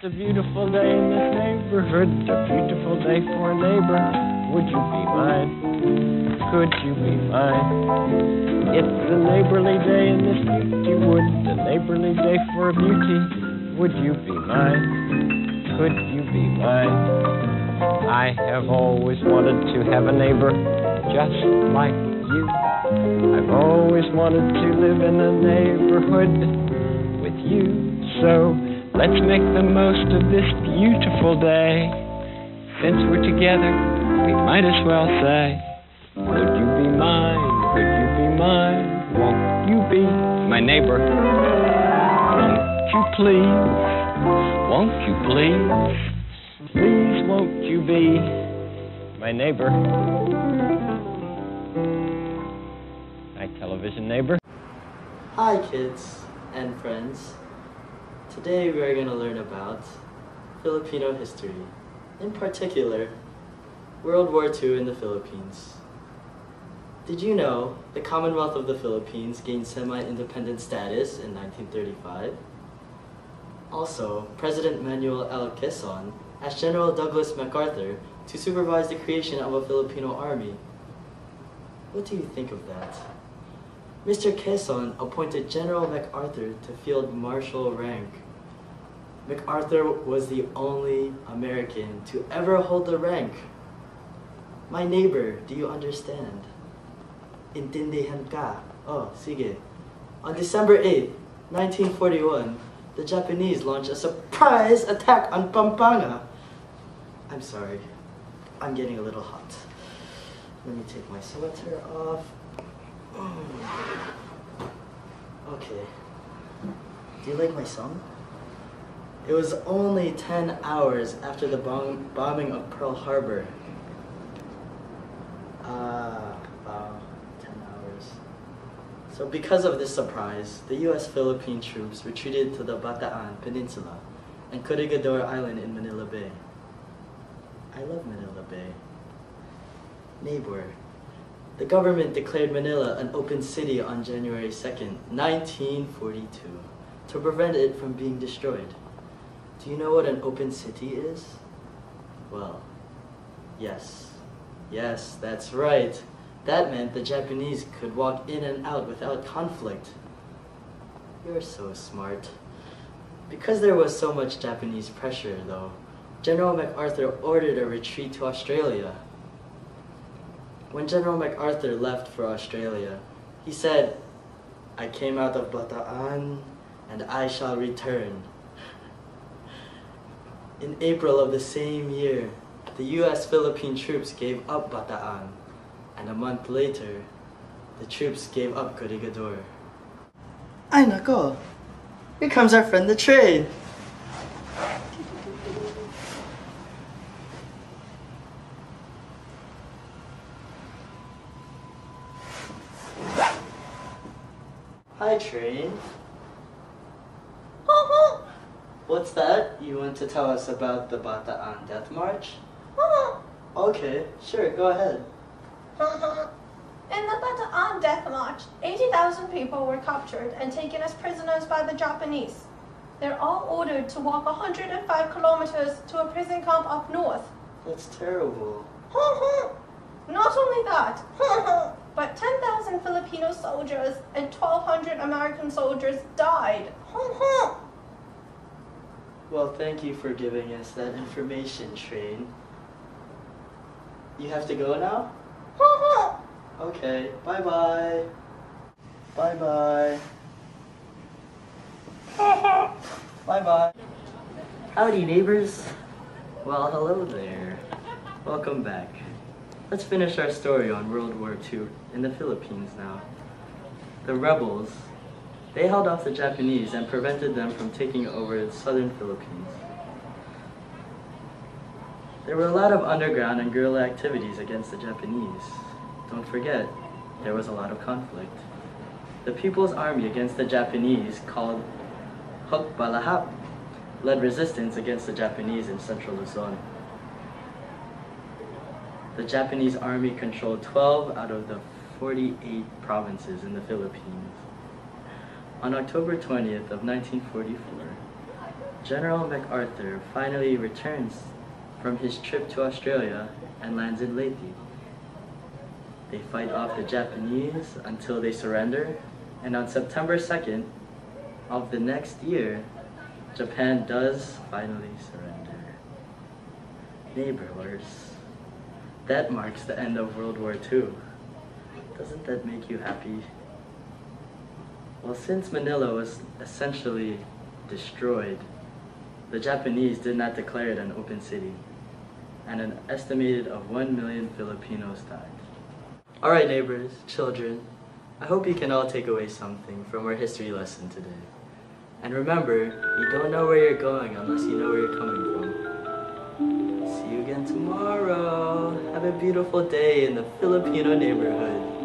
It's a beautiful day in this neighborhood, a beautiful day for a neighbor. Would you be mine? Could you be mine? It's a neighborly day in this beauty wood, a neighborly day for a beauty. Would you be mine? Could you be mine? I have always wanted to have a neighbor just like you. I've always wanted to live in a neighborhood with you. So let's make the most of this beautiful day. Since we're together, we might as well say, would you be mine? Would you be mine? Won't you be my neighbor? Won't you please? Won't you please? Please won't you be my neighbor? My television neighbor. Hi kids and friends. Today we are going to learn about Filipino history, in particular, World War II in the Philippines. Did you know the Commonwealth of the Philippines gained semi-independent status in 1935? Also, President Manuel L. Quezon asked General Douglas MacArthur to supervise the creation of a Filipino army. What do you think of that? Mr. Quezon appointed General MacArthur to Field Marshal rank. MacArthur was the only American to ever hold the rank. My neighbor, do you understand? Intindihan ka? Oh, sige. On December 8, 1941, the Japanese launched a surprise attack on Pampanga. I'm sorry, I'm getting a little hot. Let me take my sweater off. Okay. Do you like my song? It was only 10 hours after the bombing of Pearl Harbor. Wow, 10 hours. So because of this surprise, the US Philippine troops retreated to the Bataan Peninsula and Corregidor Island in Manila Bay. I love Manila Bay. Neighbor. The government declared Manila an open city on January 2nd, 1942, to prevent it from being destroyed. Do you know what an open city is? Well, yes, that's right. That meant the Japanese could walk in and out without conflict. You're so smart. Because there was so much Japanese pressure, though, General MacArthur ordered a retreat to Australia. When General MacArthur left for Australia, he said, "I came out of Bataan, and I shall return." In April of the same year, the US Philippine troops gave up Bataan, and a month later, the troops gave up Corregidor. Ay nako! Here comes our friend the train! Hi, train. What's that? You want to tell us about the Bataan Death March? Okay, sure, go ahead. In the Bataan Death March, 80,000 people were captured and taken as prisoners by the Japanese. They're all ordered to walk 105 kilometers to a prison camp up north. That's terrible. Not only that, but 10,000 Filipino soldiers and 1,200 American soldiers died. Well, thank you for giving us that information, train. You have to go now? Okay, bye-bye. Bye-bye. Bye-bye. Howdy, neighbors. Well, hello there. Welcome back. Let's finish our story on World War II in the Philippines now. The rebels, they held off the Japanese and prevented them from taking over the southern Philippines. There were a lot of underground and guerrilla activities against the Japanese. Don't forget, there was a lot of conflict. The People's Army against the Japanese, called Hukbalahap, led resistance against the Japanese in central Luzon. The Japanese army controlled 12 out of the 48 provinces in the Philippines. On October 20th of 1944, General MacArthur finally returns from his trip to Australia and lands in Leyte. They fight off the Japanese until they surrender, and on September 2nd of the next year, Japan does finally surrender. Neighbors, that marks the end of World War II. Doesn't that make you happy? Well, since Manila was essentially destroyed, the Japanese did not declare it an open city, and an estimated of 1 million Filipinos died. Alright neighbors, children, I hope you can all take away something from our history lesson today. And remember, you don't know where you're going unless you know where you're coming from. See you again tomorrow. Have a beautiful day in the Filipino neighborhood.